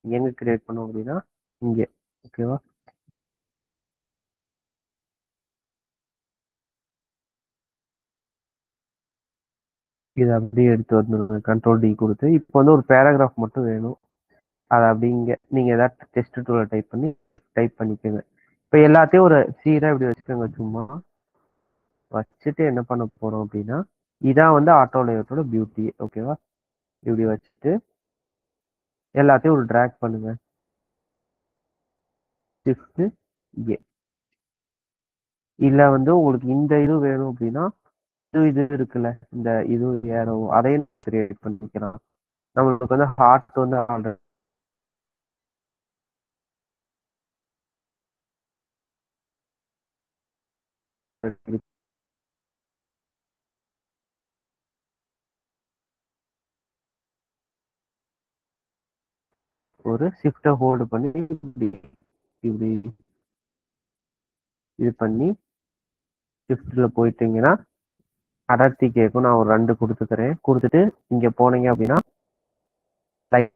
Speaker 1: எங்க கிரியேட் பண்ணோம் அப்படின்னா இங்கே. ஓகேவா? இதை அப்படியே எடுத்து வந்துடுங்க, கண்ட்ரோல் டி கொடுத்து. இப்போ வந்து ஒரு பேராகிராஃப் மட்டும் வேணும். அதை அப்படிங்க நீங்க ஏதாவது டெஸ்ட் டூல டைப் பண்ணிக்கோங்க. இப்போ எல்லாத்தையும் ஒரு சீரா இப்படி வச்சுக்கோங்க. சும்மா வச்சுட்டு என்ன பண்ண போறோம் அப்படின்னா, இதான் வந்து ஆட்டோ லேஅவுட்டோட பியூட்டி. ஓகேவா? இப்படி வச்சுட்டு எல்லாத்தையும் ஒரு ட்ராக் பண்ணுங்க. ஷிஃப்ட் ஏ. இல்ல வந்து உங்களுக்கு இந்த இது வேணும் அப்படின்னா, இது இருக்குல்ல, இந்த இது ஏரோ, அதையும் கிரியேட் பண்ணிக்கலாம். நம்மளுக்கு வந்து ஹார்ட் வந்து ஆல்ரெடி ஒரு ஷிஃப்ட்டை ஹோல்டு பண்ணி இப்படி இப்படி இது பண்ணி ஷிஃப்ட்ல போயிட்டீங்கன்னா அடர்த்தி கேட்கும். நான் ஒரு 2 கொடுத்துக்கிறேன். கொடுத்துட்டு இங்க போனீங்க அப்படின்னா லைன்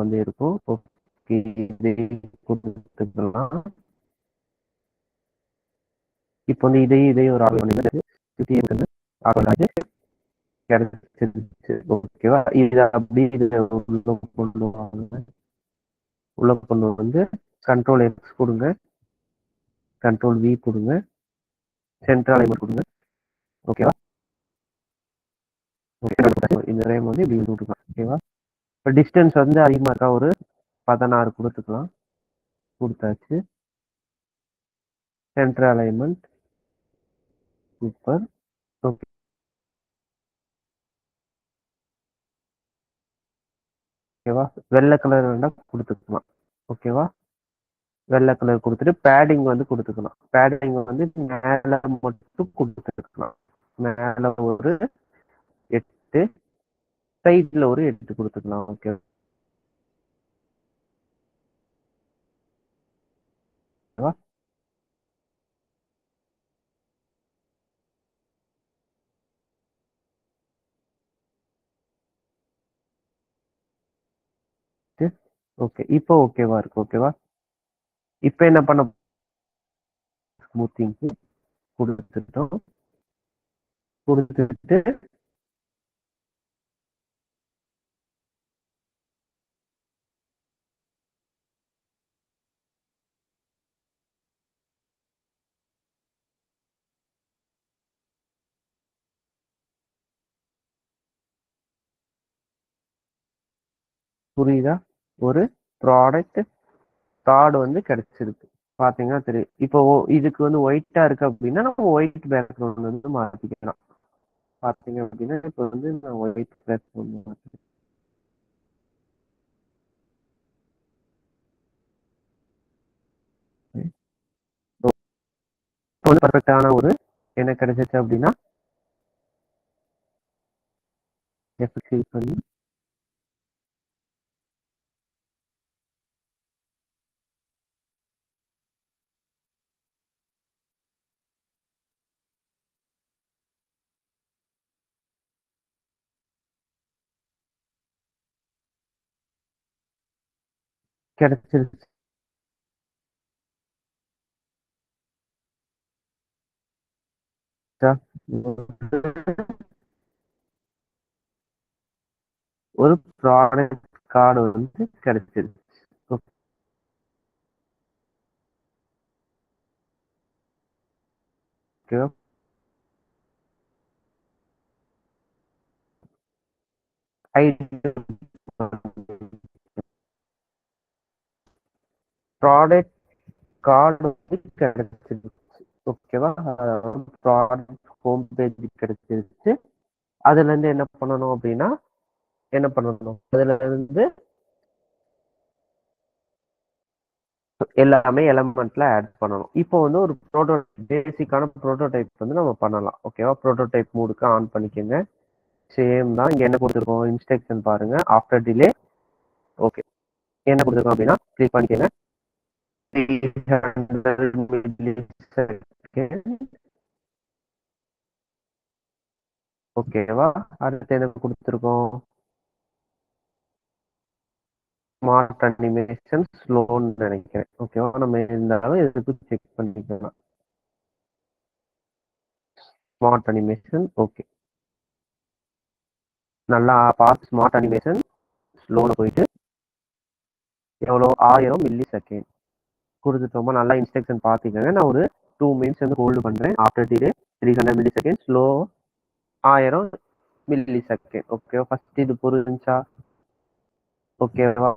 Speaker 1: வந்து இருக்கும். ஓகே, இதை கொடுத்துக்கலாம். இப்போ வந்து இதையும் ஒரு ஆர்டர் பண்ணி ஆர்டர் ஆகி கிடைச்சிருச்சு. ஓகேவா, இதை அப்படி இதில் உள்ள கொண்டு வாங்க. உள்ள கொண்டு வந்து கண்ட்ரோல் எக்ஸ் கொடுங்க, கண்ட்ரோல் வி கொடுங்க, சென்ட்ரல் அலைன்மெண்ட் கொடுங்க. ஓகேவா, இந்த ரேம் வந்து இப்படி விட்டுக்கலாம். ஓகேவா, இப்போ டிஸ்டன்ஸ் வந்து அதிகமாக இருக்கா, ஒரு 16 கொடுத்துக்கலாம். கொடுத்தாச்சு. Central alignment super. ஓகே, ஓகேவா, வெள்ளை கலர் வேண்டாம் கொடுத்துக்கலாம். ஓகேவா, வெள்ளை கலர் கொடுத்துட்டு பேடிங் வந்து கொடுத்துக்கலாம். பேடிங் வந்து மேலே மட்டும் கொடுத்துக்கலாம். மேலே ஒரு 8, சைடில் ஒரு 8 கொடுத்துக்கலாம். ஓகே, ஓகேவா, ஓகே, இப்போ ஓகேவா இருக்கு. ஓகேவா, இப்போ என்ன பண்ண, ஸ்மூத்திங் கொடுத்துட்டோம். கொடுத்துட்டு புரியுதா, ஒரு ப்ராடக்ட் கார்டு வந்து கிடைச்சிருக்கு. பாத்தீங்கன்னா தெரியும். இப்போ இதுக்கு வந்து ஒயிட்டா இருக்கு அப்படின்னா நம்ம ஒயிட் பேக்ரவுண்ட் வந்து மாத்திக்கலாம். பாத்தீங்க அப்படின்னா இப்போ வந்து நான் ஒயிட் பேக்ரவுண்ட் மாத்திக்கிறேன். வந்து பர்ஃபெக்டான ஒரு என்ன கிடைச்சிச்சு அப்படின்னா எஃபெக்ட் பண்ணி கிடைச்சிருச்சு. ஒரு ப்ராடக்ட் கார்டு வந்து கிடைச்சிருச்சு. ஓகே, ப்ராடக்ட் கார்டு வந்து கிடைச்சிருச்சு. ஓகேவா, ப்ராடக்ட் ஹோம் பேஜ் கிடைச்சிருச்சு. அதுல இருந்து என்ன பண்ணணும் அப்படின்னா என்ன பண்ணணும், அதுல இருந்து எல்லாமே எலமெண்ட்ல ஆட் பண்ணணும். இப்போ வந்து ஒரு பேசிக்கான ப்ரோட்டோடைப் வந்து நம்ம பண்ணலாம். ஓகேவா, ப்ரோட்டோடைப் மூடுக்கு ஆன் பண்ணிக்கோங்க. சேம் தான், இங்க என்ன கொடுத்துருக்கோம், இன்ஸ்ட்ரக்ஷன் பாருங்க, ஆஃப்டர் டிலே. ஓகே, என்ன கொடுத்துருக்கோம் அப்படின்னா கிளிக் பண்ணிக்கோங்க. 300 millisecond. ஓகேவா, அடுத்து என்ன கொடுத்துருக்கோம், ஸ்மார்ட் அனிமேஷன் ஸ்லோன்னு நினைக்கிறேன். ஓகேவா, நம்ம இருந்தாலும் எதுக்கு செக் பண்ணிக்கலாம். ஸ்மார்ட் அனிமேஷன் ஓகே, நல்லா பார்த்து ஸ்மார்ட் அனிமேஷன் ஸ்லோன்னு போயிட்டு எவ்வளோ 1000 மில்லி செகண்ட் கொடுத்துட்டோமா. நல்லா இன்ஸ்ட்ரக்ஷன் பார்த்துக்கங்க. நான் ஒரு 2 மினிட்ஸ் வந்து ஹோல்டு பண்ணுறேன். After delay 300 milli second, slow 1000 milli second. ஓகேவா, ஃபர்ஸ்ட் இது புரிஞ்சா ஓகேவா.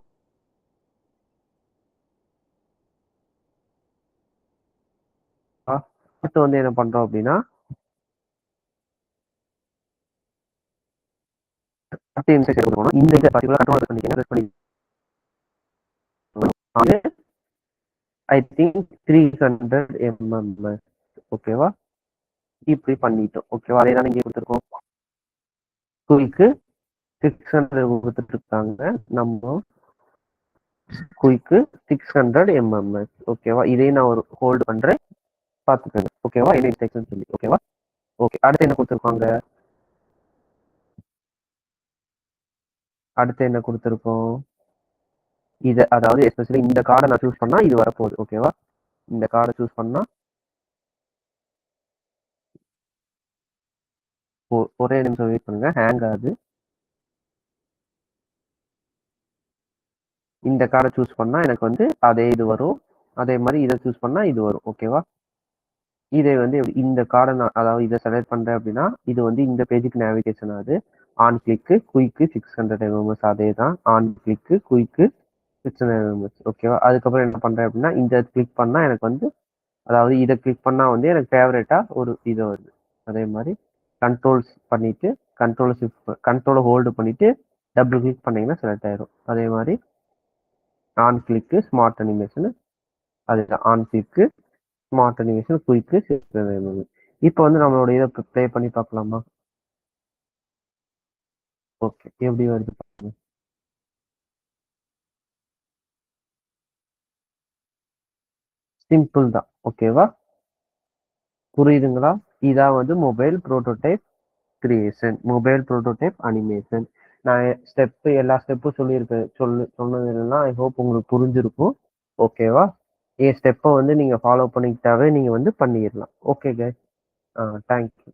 Speaker 1: அடுத்து வந்து என்ன பண்றோம் அப்படின்னா 10 செகண்ட் கொடுக்கணும். இந்த இதை பர்டிகுலர் கண்ட்ரோல் பண்ணிக்கங்க, ப்ரெஸ் பண்ணி ஐ திங்க் 300 mm. ஓகேவா, இப்படி பண்ணிட்டோம். ஓகேவா, அதே தான் இங்கே கொடுத்துருக்கோம். குயிக்கு 600 கொடுத்துட்டு இருக்காங்க. நம்ம குயிக்கு 600 mm. ஓகேவா, இதையும் நான் ஒரு ஹோல்டு பண்றேன், பார்த்துக்கோங்க. ஓகேவா, என்ன இன்ஸ்ட்ரக்ஷன் சொல்லி. ஓகேவா, ஓகே, அடுத்து என்ன கொடுத்துருப்பாங்க, அடுத்து என்ன கொடுத்துருக்கோம், இதை அதாவது எஸ்பெஷலி இந்த கார்டை நான் சூஸ் பண்ணா இது வரப்போகுது. ஓகேவா? இந்த கார்டை சூஸ் பண்ணா ஒரே நிமிஷம் வெயிட் பண்ணுங்க, ஹேங் ஆகுது. இந்த கார்டை சூஸ் பண்ணா எனக்கு வந்து அதே இது வரும். அதே மாதிரி இதை சூஸ் பண்ணா இது வரும். ஓகேவா? இதை வந்து இந்த கார்டை நான் அதாவது இதை செலக்ட் பண்றேன் அப்படின்னா இது வந்து இந்த பேஜுக்கு நேவிகேஷன் ஆகுது. ஆன் கிளிக்கு குயிக்கு 600 எம்எம்எஸ் அதே தான். ஆன் கிளிக்கு குயிக்கு 600 எம்எம்எஸ். ஓகேவா? அதுக்கப்புறம் என்ன பண்றேன் அப்படின்னா இந்த கிளிக் பண்ணா எனக்கு வந்து அதாவது இதை கிளிக் பண்ணா வந்து எனக்கு ஃபேவரட்டா ஒரு இது வருது. அதே மாதிரி கண்ட்ரோல்ஸ் பண்ணிட்டு கண்ட்ரோலை ஹோல்டு பண்ணிட்டு டபுள் கிளிக் பண்ணீங்கன்னா செலக்ட் ஆயிரும். அதே மாதிரி ஆன் கிளிக்கு ஸ்மார்ட் அனிமேஷன், அதுதான் ஆன் கிளிக்கு ஸ்மார்ட் அனிமேஷன் குயிக்கு 600 எம்எம்எஸ். இப்போ வந்து நம்மளோட இதை ப்ளே பண்ணி பார்க்கலாமா? ஓகே, எப்படி வருது பாருங்க. சிம்பிள் தான். ஓகேவா? புரியுதுங்களா? இதான் வந்து mobile prototype creation, mobile prototype animation. நான் எல்லா ஸ்டெப்பும் சொல்லியிருப்பேன். சொன்னதுலாம் ஐ ஹோப் உங்களுக்கு புரிஞ்சிருக்கும். ஓகேவா? ஸ்டெப்பை வந்து நீங்கள் ஃபாலோ பண்ணிக்கிட்டாவே நீங்கள் வந்து பண்ணிடலாம். Okay guys. தேங்க்யூ.